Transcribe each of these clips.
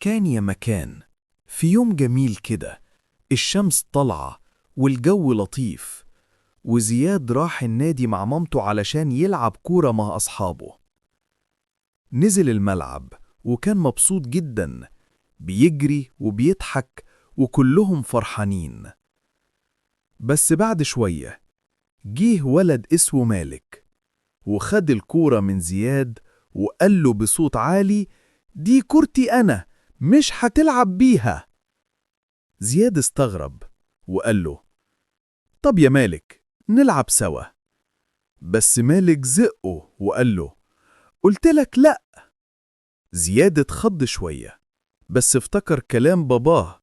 كان يا مكان، في يوم جميل كده، الشمس طالعة والجو لطيف، وزياد راح النادي مع مامته علشان يلعب كورة مع أصحابه. نزل الملعب وكان مبسوط جدا، بيجري وبيضحك وكلهم فرحانين. بس بعد شوية جيه ولد اسمه مالك، وخد الكورة من زياد وقال له بصوت عالي: دي كورتي أنا، مش هتلعب بيها. زياد استغرب وقال له: طب يا مالك نلعب سوا. بس مالك زقه وقال له: قلت لك لأ. زياد اتخض شوية، بس افتكر كلام باباه: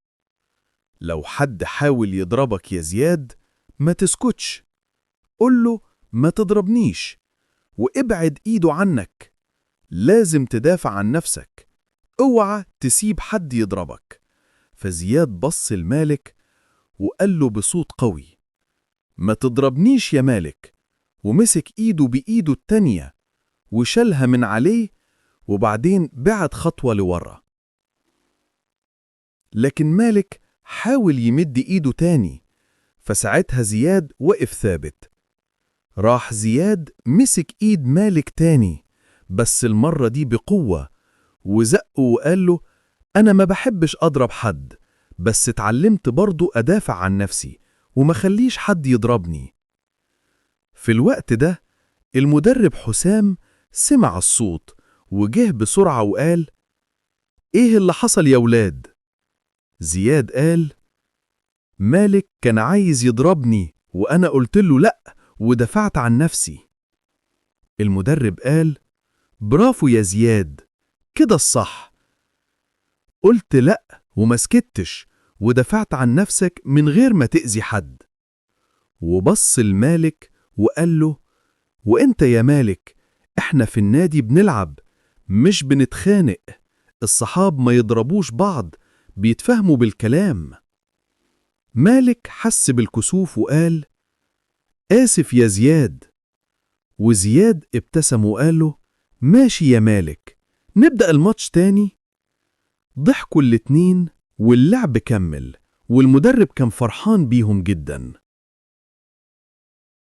لو حد حاول يضربك يا زياد ما تسكتش، قل له ما تضربنيش وابعد ايده عنك، لازم تدافع عن نفسك، اوعى تسيب حد يضربك. فزياد بص لمالك وقال له بصوت قوي: ما تضربنيش يا مالك، ومسك ايده بإيده التانية وشالها من عليه، وبعدين بعد خطوة لورا. لكن مالك حاول يمد ايده تاني، فساعتها زياد وقف ثابت. راح زياد مسك ايد مالك تاني، بس المرة دي بقوة، وزقه وقال له: أنا ما بحبش أضرب حد، بس اتعلمت برضو أدافع عن نفسي وما خليش حد يضربني. في الوقت ده المدرب حسام سمع الصوت وجه بسرعة وقال: إيه اللي حصل يا ولاد؟ زياد قال: مالك كان عايز يضربني وأنا قلت له لأ ودفعت عن نفسي. المدرب قال: برافو يا زياد، كده الصح، قلت لأ وما سكتش ودفعت عن نفسك من غير ما تأذي حد. وبص لمالك وقال له: وإنت يا مالك، إحنا في النادي بنلعب مش بنتخانق، الصحاب ما يضربوش بعض، بيتفهموا بالكلام. مالك حس بالكسوف وقال: آسف يا زياد. وزياد ابتسم وقال له: ماشي يا مالك، نبدأ الماتش تاني. ضحكوا الاتنين واللعب كمل، والمدرب كان فرحان بيهم جدا.